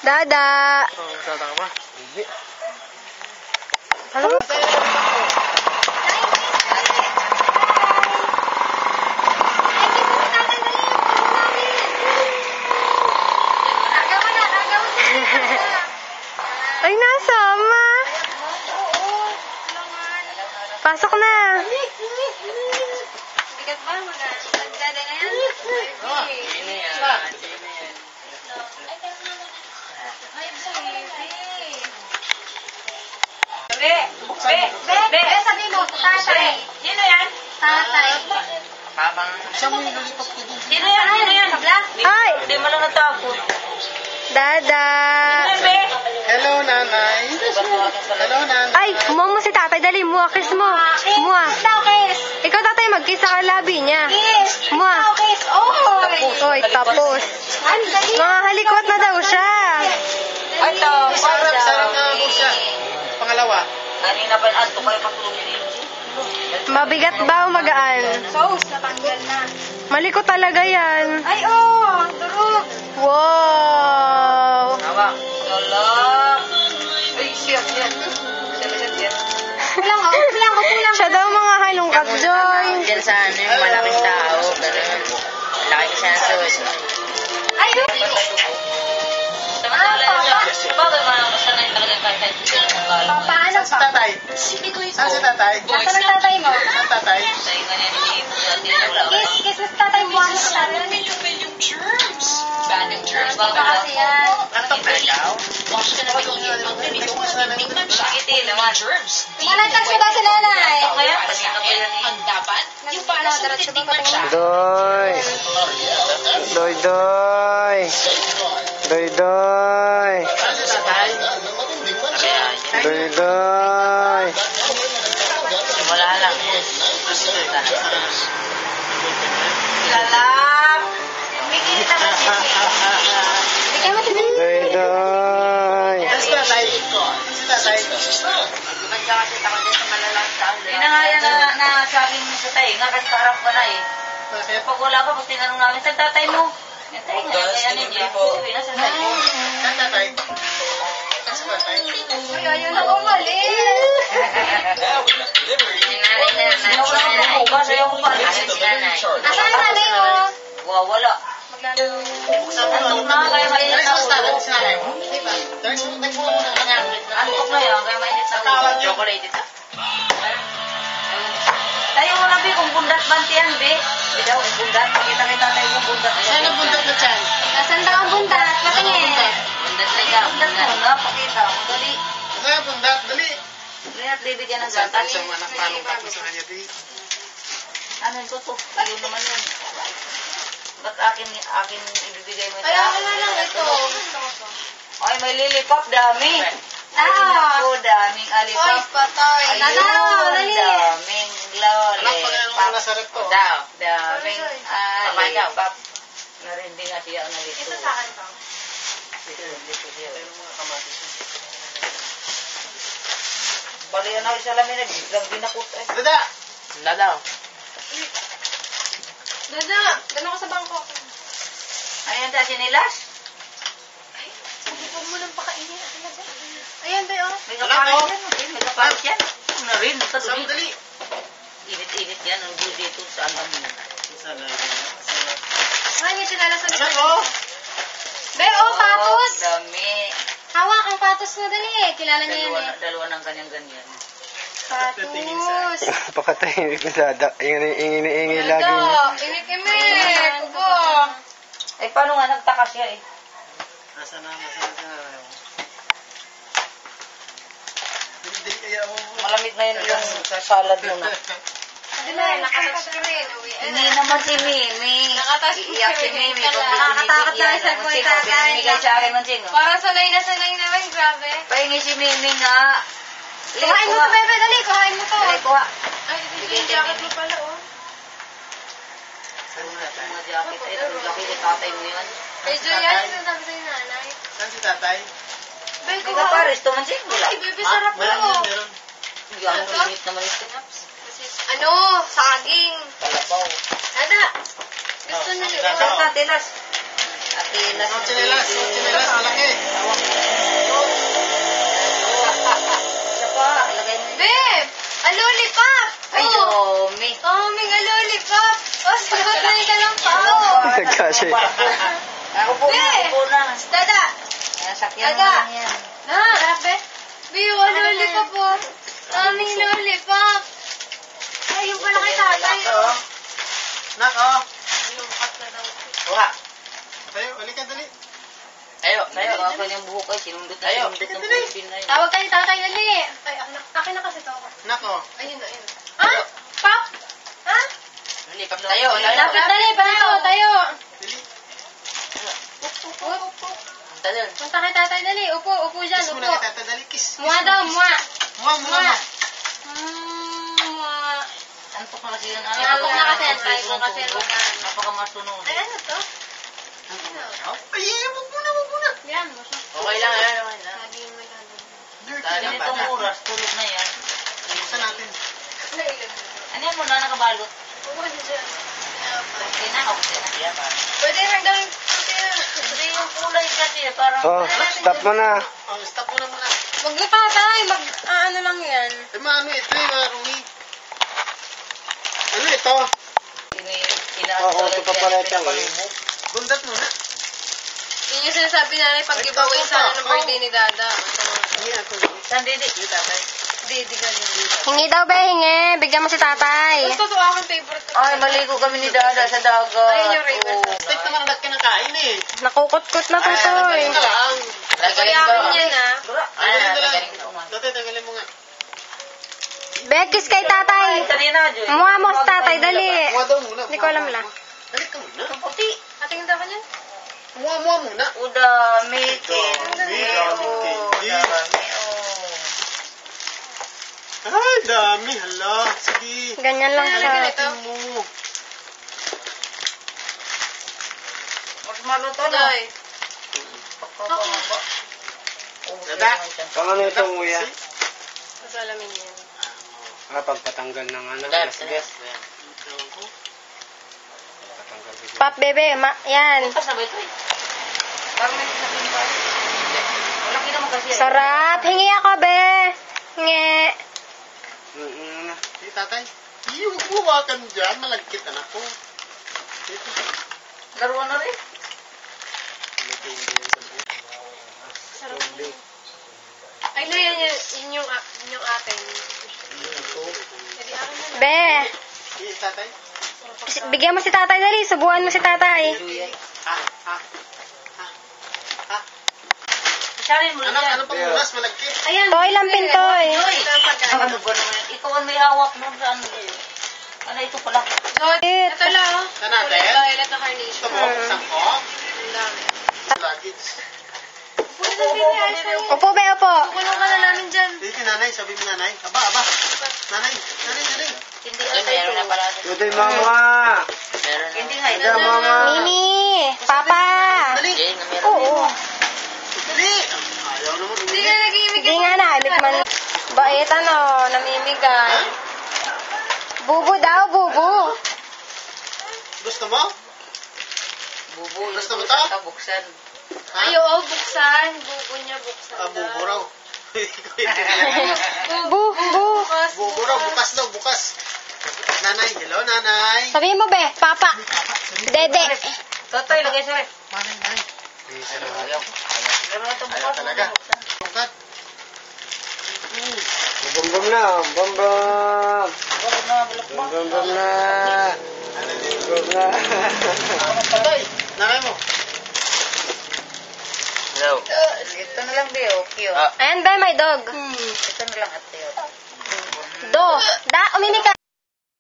Dada! Dada ka ba? Hindi. Ano ba? Ay, nasama. Pasok na. Bigat ba? Magdada na yan? Sino yan? Be, sabi mo, tatay. Sino yan? Tatay. Siya mo yung lollipop ko din. Sino yan? Kabla? Ay! Hindi mo lang natapos. Dada! Be? Hello, nanay. Hello, nanay. Ay, mo si tatay. Dali, mua, kiss mo. Mua. Ikaw, kiss. Ikaw tatay, mag-kiss sa labi niya. Kiss. Mua. Ikaw, kiss. Oy. Oy, tapos. Ang dali. Mga halikot na daw siya. Ito. Sarap na ako siya. Pangalawa. Kanina pa naanto kayo patulungin niyo. Mabigat ba o magaan? Sauce, natanggal na. Malikot talaga yan. Ay, oh. Durog. Wow! Tawa. Lala. Ay, siya. Kulang. Siya daw mga halungkat, Joy. Diyan sa ano yung malaking tao, ganun. Malaki kasi ang sauce. Ay, Bakit sanay talaga kahit paano Si tatay. Saan si tatay? Nasaan ang tatay mo? Saan tatay? Kiss sa tatay mo. Ano sa tatay? Baka kasi yan. Antok na ikaw? Manatag siya ba si nanay? Doy! Doy, doy! Doy, doy! Saan si tatay? Doy, doy! Wala lang. Lalap. Bigyan naman siya. Bigyan mo siya. Doy, doy! Saan si tatay? Si tatay? Nagkakasit ako din sa malalang tao. Pinangaya na sabi mo sa tayo, nga kasi kaharap ko na eh. Bakit? Pag wala ka, pag tinanong namin, saan tatay mo? Yung tayo nga, kaya niya. Sabi na, saan tatay mo? Saan tatay? Saan si tatay? Ay, ayaw na umalis. Sinanay na. Ayaw ko lang bumukas, ayaw ko umalis. Sinanay. Asan ang nanay mo? Wala. Buksan mo. Antok na, kaya mainit Dali, na saan ulo. si nanay mo? Diba? Dali, nagmula mo na. Antok na yan, kaya mainit na ulo. Chocolate ito. Tayo mo na, Be, kung bundat bantiyan, Be. Be daw, kung bundat. Pakita kay tatay kung bundat. Saan ang bundat na dyan? Nasaan daw ang bundat? Patingin. Bundat na ikaw. Bundat muna, pakita mo. Dali. Saan ang bundat? Dali. Ngayon, bibigyan ng Saan gatas. tayo sa anak malungkat mo sa kanya, di? Ano yun ko to? Ayun naman yun. Ba't akin ibibigay mo ito? Ito. Ay, may lilipop, dami. Ako, daming alipop. patay! Ayun, daming Anak, pagkano mo na sa rep to? Daming alipop. Narindi nga siya ang nalito. Ito sa akin to. Dito siya. Bali yan ako sa lamin, nagbi na kuto eh. Dada! Dadaw. Dada! Gano'n ka sa bangko? Ayan sa sinilas. Huwag mo lang pakainin. Ayan, Doy, oh. May kapalit yan. May kapalit yan. Ano rin, Saan nakadumi. dali? Init-init yan. Ang gulo dito sa alam mo. Saan na? Ay, may sinala sa Anak ko! Be, oh, patos! Dami. Hawak ang patos na dali eh. Kilala niya yan eh. Dalawa ng kanyang-ganyan. Patos. Pakatahimik na dada. Ingin lagi Dada, niya. inik-imik. Kuko. Eh, paano nga nagtaka siya eh? Nasaan na? Nasaan na? Hindi kaya mo. Malamig na yun yung salad mo na. Dala, nakatas ka rin. Hindi naman si Mimi. Nakatas ko Iiyak si siya. Mimi. Nakakatakot na sa buhay tatay. Binigay sa akin ng sino. Parang sanay naman. Grabe. Pahingi si Mimi nga. Kuhain mo to, bebe. Dali, kuhain mo to. Dali, kuha. Ay, yung jacket mo pala, oh. Mga jacket. Ay, laki ni tatay mo yan. Ay, Julian, sinasabi sa'yo nanay. Saan si tatay? Bebe, Hindi ka pares, tuman siya. Wala. Ay, bebe, sarap mo. Meron. Hindi ako limit naman ito. Ano? Saging. Kalabaw. Dada. Gusto niyo. Dada. Sa tilas. Akilas. Ang chinelas, malaki. Isa pa, lagay mo. Babe! A lollipop! Ay, Oh! dumi. Oh, may a lollipop! Oh, sinagay ka ng pao! Nagkasya. Ako po na, ako po na. Dada! Ayan, sakyan mo Daga. lang yan. Na! Grabe! Babe, a lollipop po! Aming lollipop! Ay, yung pala kay tatay. Oh. Nak, oh. Lukat na daw. Kuha. Tayo, uli ka, dali. Tayo. Ako yung buhok ay sinundot na sinundot ng Pilipin na yun. Tawag kayo tatay, dali! Ay, akin na kasi to. Nak, oh. Ayun na, ayun. Ha? Pop? Ha? Tayo. Lapit dali, panito, tayo! Dali. Upo. Tayo. Punta kay tatay, dali. Upo dyan, Kiss mo upo. na kita, dali. Kiss. Mua daw, mua. Mua, mua, mua. Mua. Antok na kasi yun. Antok na kasi yan, tayo ko kasi mag-ano. Napakamasunod. Ay, ano to? Ay, wag muna. Yan mo siya. Okay lang. Sabi mo may ganda. Dirty Dahil na nitong pala. oras, tulog na yan. Buksan natin. Nailan mo. Ano yan mo na nakabalot? Upo dyan. Okay na. Pwede rin gawin. Hindi yung kulay kasi parang... Oh, stop mo na. Oh, stop muna. Wag na patay. Ano lang yan. Eh, maano ito eh, Rumi. Ano ito? Oo, ito pa pala ito. Bundat muna. Yun yung sinasabi na pag giveaway sana ng birthday ni Dada. Hindi ako. Sandidi. Hindi tatay. Hindi ka ganyan. Hingi daw, be, hingi. Bigyan mo si tatay. Gusto to aking favorite. Ay, maligo kami ni Dada sa dagat. Ayun yung river. Steak naman ang kinakain eh. Nakukot-kot na tutoy. Ito lang. Kaya akin yan ah. Tanggalin ko lang. Dati, tanggalin mo nga. Bekis kay tatay. Kanina, Joy. Muha mo si tatay, dali. Muha daw muna. Hindi ko alam lang. Dali ka muna. Puti. Ating daw ka niyan? Muha muna. Udami. Dami, candy. Dami, Ay, dami. Hala. Sige. Ganyan lang siya. Ito mo. Mas maluto na. Doy. Dada. Pang ano ito, kuya? Masalamin yan. Pagpatanggal ng ano, Gas. gas. Patanggal bigla. Pop, bebe. Yan. Bukas na ba ito eh? Parang may sasabihin pa. Wala kita mo kasi. Sarap. Hingi ako, be. Hingi. Si tatay. Huwag buwakan dyan. Malagkit anak ko. Dito. Laruan na rin. Sarap na yan. Ay, no, yun yung atin. Jadi akin na. Be. Si tatay. Bigyan mo si tatay, dali. Subuhan mo si tatay. Sarin mo Anak, yan. ano pang ulas? Malagkit. Ayan. Toy lang pintoy. Joy. Ano ba naman? Ikaw ang may hawak nun sa ano eh. Ano ito pala? Doy, ito lang oh. Saan natin? Kulay violet na Ito carnation. mo, buksan ko. Ang dami. Luggage. Pwede na din ay sa'yo. Upo, be, upo. Kukulong ka na namin dyan. Dito nanay, sabi mo nanay. Aba. Nanay. Hindi ata ito. Tutoy, mama. Hindi nga ito. Ito, mama. Mimi. Papa. Dali. Oo. Dali. Ayaw naman. Hindi ka nag-iimig. Hindi nga naimik man. Bait ano, namimigay. Bubu daw, bubu. Gusto mo? Bubo. Gusto mo to? Buksan. Ha? Ay, oo, buksan. Bubo niya, buksan. Bubo raw. Bubu. Bubo raw, bukas. Nanay, hello nanay. Sabihin mo, be, papa. Dede. Totoy, lagay sa rin. Nanay. Ayaw. Laro ito Ayaw bukas. talaga. Bukat. Bum na, bum. Bukod na, bulok mo. Bum na. Bum na. Patay. Nanay mo. Hello. Ito na lang, Beo. Cute. Ayan, be, may dog. Ito na lang, ate. Do. Da, umimi ka.